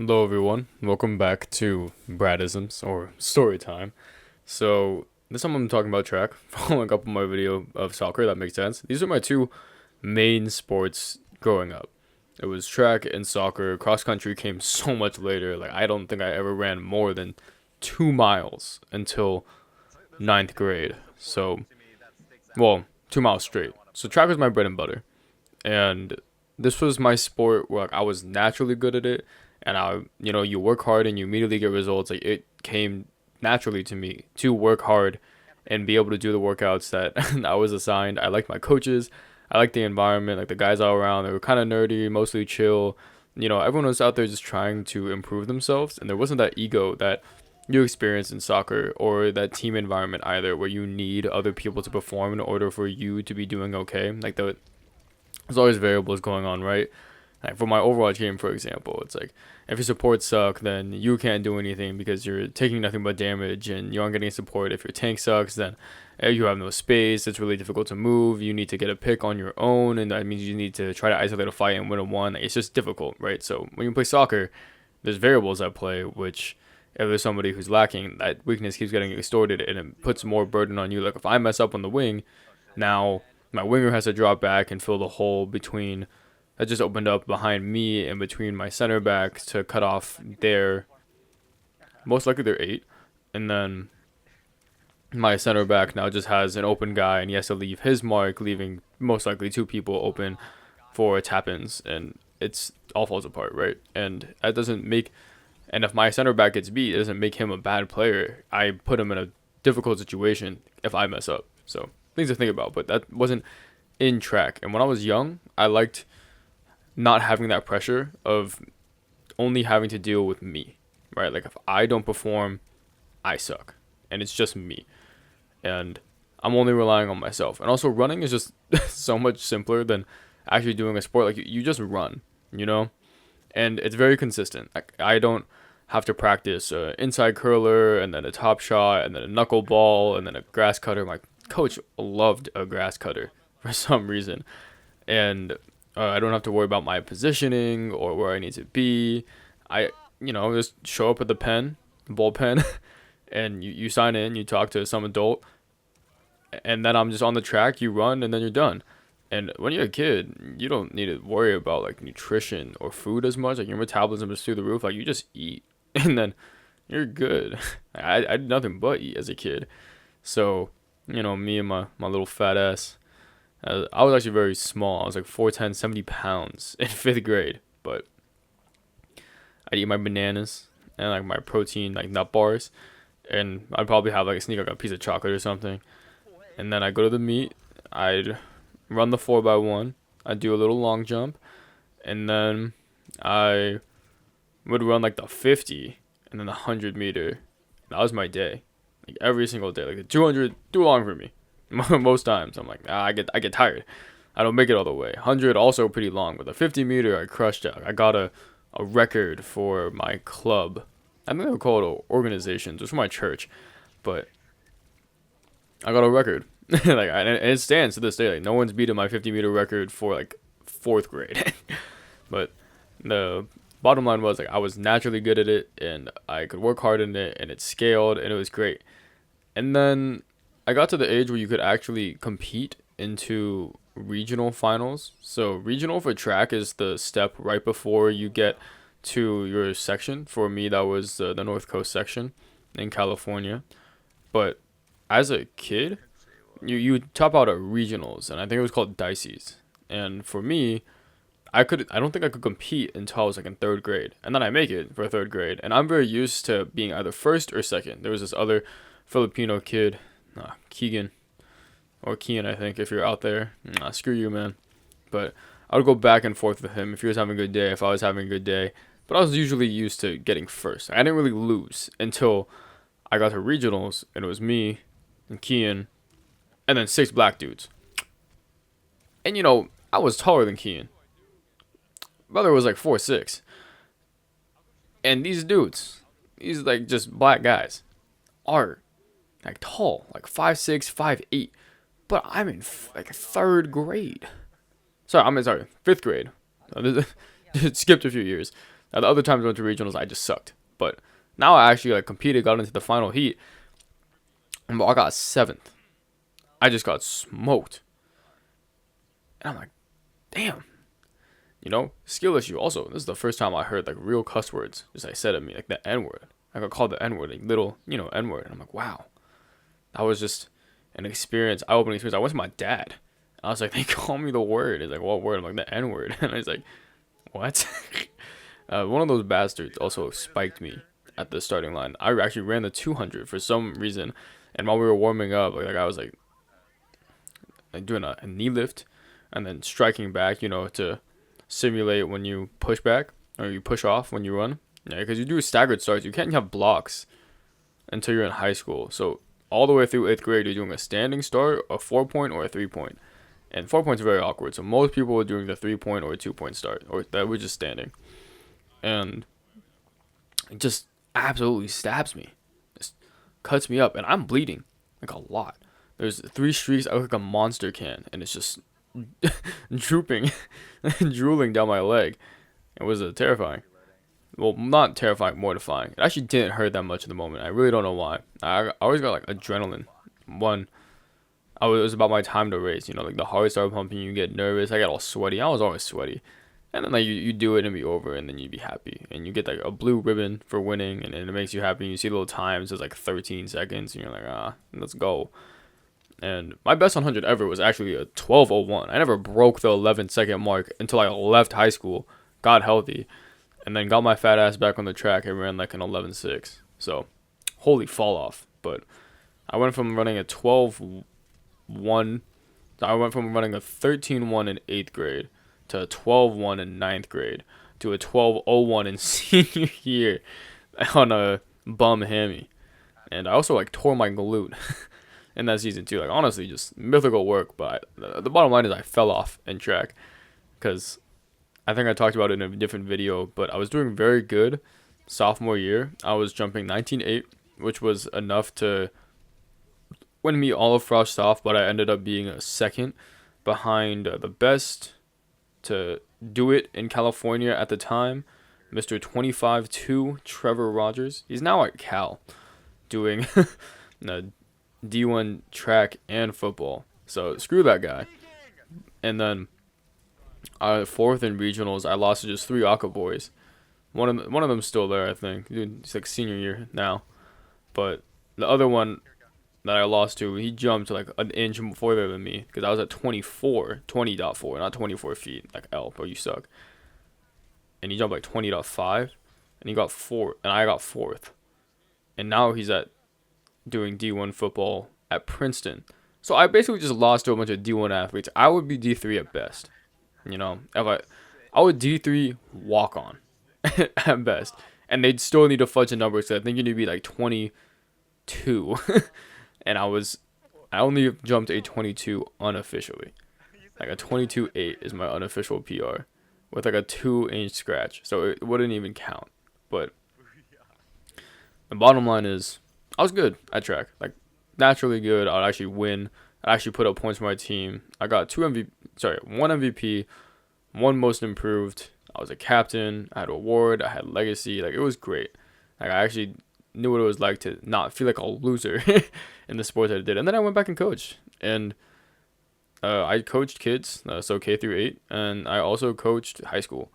Hello, everyone. Welcome back to Bradisms or story time. So this time I'm talking about track, following up on my video of soccer. That makes sense. These are my two main sports growing up. It was track and soccer. Cross country came so much later. Like I don't think I ever ran more than 2 miles until ninth grade. So, well, 2 miles straight. So track was my bread and butter, and this was my sport where like, I was naturally good at it, and you work hard and you immediately get results. Like it came naturally to me to work hard and be able to do the workouts that I was assigned. I liked my coaches, I liked the environment, like the guys all around. They were kind of nerdy, mostly chill. Everyone was out there just trying to improve themselves, and there wasn't that ego that you experience in soccer or that team environment either, where you need other people to perform in order for you to be doing okay. Like there's always variables going on, right? Like for my Overwatch game, for example, it's like if your supports suck, then you can't do anything because you're taking nothing but damage and you aren't getting support. If your tank sucks, then you have no space. It's really difficult to move. You need to get a pick on your own, and that means you need to try to isolate a fight and win a one. It's just difficult, right? So when you play soccer, there's variables at play, which if there's somebody who's lacking, that weakness keeps getting extorted and it puts more burden on you. Like if I mess up on the wing, now my winger has to drop back and fill the hole between that just opened up behind me and between my center back to cut off their most likely their eight, and then my center back now just has an open guy and he has to leave his mark, leaving most likely two people open for tap-ins, and it's all falls apart, right? And that doesn't make and if my center back gets beat, it doesn't make him a bad player. I put him in a difficult situation if I mess up. So things to think about, but that wasn't in track. And when I was young, I liked not having that pressure of only having to deal with me, right? Like if I don't perform, I suck, and it's just me, and I'm only relying on myself. And also, running is just so much simpler than actually doing a sport. Like you just run, you know, and it's very consistent. Like I don't have to practice a inside curler and then a top shot and then a knuckleball and then a grass cutter. My coach loved a grass cutter for some reason, and I don't have to worry about my positioning or where I need to be. I, just show up at the bullpen, and you sign in, you talk to some adult, and then I'm just on the track, you run, and then you're done. And when you're a kid, you don't need to worry about like nutrition or food as much. Like your metabolism is through the roof. Like you just eat, and then you're good. I did nothing but eat as a kid. So, me and my little fat ass. I was actually very small. I was like 4'10", 70 pounds in fifth grade. But I'd eat my bananas and like my protein, like nut bars. And I'd probably have like a sneak like a piece of chocolate or something. And then I'd go to the meet. I'd run the 4x1. I'd do a little long jump. And then I would run like the 50 and then the 100 meter. That was my day. Like every single day. Like the 200, too long for me. Most times I'm like, I get tired. I don't make it all the way. 100 also pretty long, but the 50 meter I crushed it. I got a record for my club. I think they were called organizations. It was for my church, but I got a record. And it stands to this day. Like no one's beaten my 50-meter record for like fourth grade. But the bottom line was like I was naturally good at it, and I could work hard in it, and it scaled, and it was great. And then I got to the age where you could actually compete into regional finals. So regional for track is the step right before you get to your section. For me, that was the North Coast section in California. But as a kid, you top out at regionals, and I think it was called Dices. And for me, I don't think I could compete until I was like in third grade, and then I make it for third grade. And I'm very used to being either first or second. There was this other Filipino kid, Keegan or Kian, I think, if you're out there. Screw you, man. But I would go back and forth with him if he was having a good day, if I was having a good day. But I was usually used to getting first. I didn't really lose until I got to regionals, and it was me and Kian, and then 6 black dudes. And I was taller than Kian. Brother was like 4'6". And these dudes, these like just black guys, are like tall, like 5'6", 5'8". But I'm in like third grade. Sorry, fifth grade. Skipped a few years. Now, the other times I went to regionals, I just sucked. But now I actually like competed, got into the final heat, and I got seventh. I just got smoked, and I'm like, damn. Skill issue. Also, this is the first time I heard like real cuss words just like said at me, like the N word. I got called the N word, like little, N word. And I'm like, wow, that was just an experience, eye-opening experience. I went to my dad. I was like, they call me the word. He's like, what word? I'm like, the N word. And he's like, what? One of those bastards also spiked me at the starting line. I actually ran the 200 for some reason, and while we were warming up, like I was like doing a knee lift, and then striking back, to simulate when you push back or you push off when you run. Yeah, because you do staggered starts. You can't have blocks until you're in high school. So all the way through 8th grade, you're doing a standing start, a 4-point, or a 3-point. And 4-point's very awkward. So most people were doing the 3-point or a 2-point start, or that were just standing. And it just absolutely stabs me. Just cuts me up. And I'm bleeding like a lot. There's 3 streaks. I look like a monster can. And it's just drooping and drooling down my leg. It was terrifying. Well, not terrifying, mortifying. It actually didn't hurt that much in the moment. I really don't know why. I always got like adrenaline. It was about my time to race. Like the heart started pumping, you get nervous. I got all sweaty. I was always sweaty. And then like you do it and be over, and then you'd be happy. And you get like a blue ribbon for winning, and it makes you happy. And you see little times, it's like 13 seconds, and you're like, let's go. And my best 100 ever was actually a 12:01. I never broke the 11-second mark until I left high school, got healthy, and then got my fat ass back on the track and ran like an 11:6. So, holy fall off. But I went from running a 12:1, I went from running a 13:1 in 8th grade to a 12:1 in 9th grade to a 12:01 in senior year on a bum hammy. And I also like tore my glute in that season too. Like honestly, just mythical work. But the bottom line is I fell off in track because I think I talked about it in a different video. But I was doing very good sophomore year. I was jumping 19.8, which was enough to win me all of Frost off. But I ended up being a second behind the best to do it in California at the time, Mr. 25-2 Trevor Rogers. He's now at Cal doing D1 track and football. So screw that guy. And then fourth in regionals, I lost to just 3 Aka boys. One of them's still there, I think. Dude, it's like senior year now. But the other one that I lost to, he jumped like an inch further than me because I was at 20.4, not 24 feet, like L, but you suck. And he jumped like 20.5, and he got 4, and I got 4th. And now he's doing D1 football at Princeton. So I basically just lost to a bunch of D1 athletes. I would be D3 at best. If I would D3 walk on at best. And they'd still need to fudge the numbers. So I think you need to be like 22. And I only jumped a 22 unofficially. Like a 22.8 is my unofficial PR with like a 2-inch scratch. So it wouldn't even count. But the bottom line is I was good at track. Like naturally good. I'd actually win. I'd actually put up points for my team. I got 1 MVP, 1 most improved. I was a captain. I had an award. I had legacy. Like it was great. Like I actually knew what it was like to not feel like a loser in the sports that I did. And then I went back and coached. And I coached kids, so K through 8, and I also coached high school.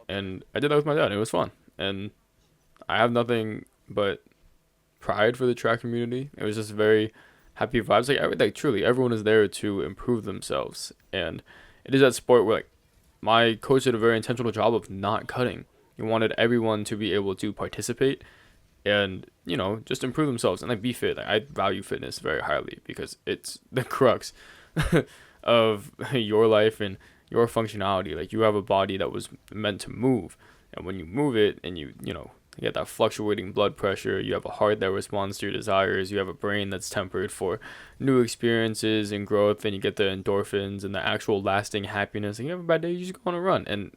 And I did that with my dad. It was fun. And I have nothing but pride for the track community. It was just very happy vibes. Like truly, everyone is there to improve themselves. And it is that sport where like my coach did a very intentional job of not cutting. He wanted everyone to be able to participate and just improve themselves and like be fit. Like, I value fitness very highly because it's the crux of your life and your functionality. Like you have a body that was meant to move, and when you move it and you get that fluctuating blood pressure, you have a heart that responds to your desires, you have a brain that's tempered for new experiences and growth, and you get the endorphins and the actual lasting happiness. And you have a bad day, you just go on a run. And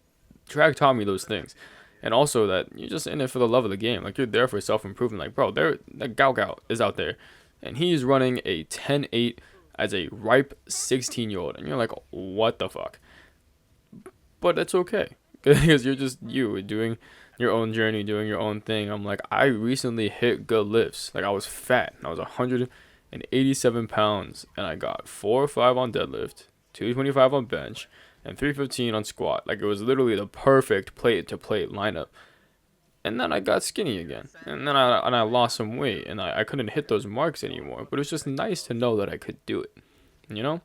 track taught me those things. And also that you're just in it for the love of the game. Like you're there for self-improvement. Like bro, that Gao is out there and he's running a 10.8 as a ripe 16-year-old, and you're like, what the fuck? But it's okay. because you're just you doing your own journey, doing your own thing. I'm like, I recently hit good lifts. Like I was fat. I was 187 pounds, and I got 405 on deadlift, 225 on bench, and 315 on squat. Like it was literally the perfect plate to plate lineup. And then I got skinny again, and then I lost some weight, and I couldn't hit those marks anymore. But it was just nice to know that I could do it, you know.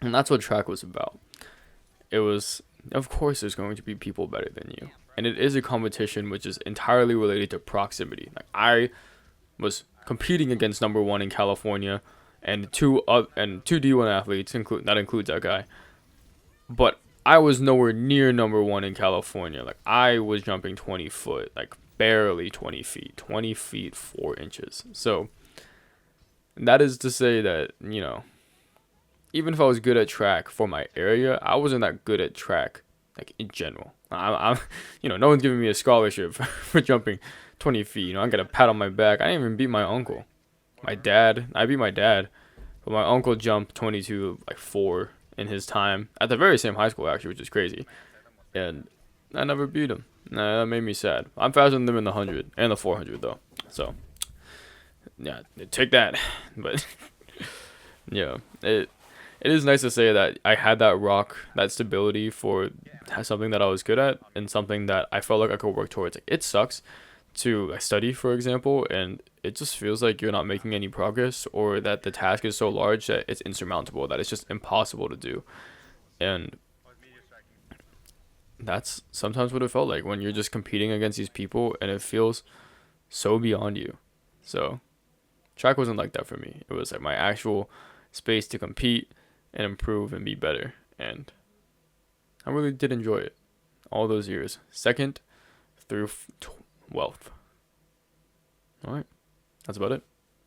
And that's what track was about. It was, of course, there's going to be people better than you, and it is a competition which is entirely related to proximity. Like I was competing against number one in California, and two D1 athletes, includes that guy, but I was nowhere near number one in California. Like I was jumping 20 foot, like barely 20 feet, 20 feet 4 inches. So that is to say that, you know, even if I was good at track for my area, I wasn't that good at track, like in general. I'm you know, no one's giving me a scholarship for jumping 20 feet. You know, I got a pat on my back. I didn't even beat my uncle. I beat my dad, but my uncle jumped 22 like 4 in his time at the very same high school actually, which is crazy. And I never beat him. Nah, that made me sad. I'm faster than them in the 100 and the 400 though. So yeah, take that. But yeah, it is nice to say that I had that stability for something that I was good at and something that I felt like I could work towards. Like it sucks to like, study, for example, and it just feels like you're not making any progress, or that the task is so large that it's insurmountable, that it's just impossible to do. And that's sometimes what it felt like when you're just competing against these people and it feels so beyond you. So track wasn't like that for me. It was like my actual space to compete and improve and be better. And I really did enjoy it all those years, second through 12th. All right, that's about it.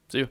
See you.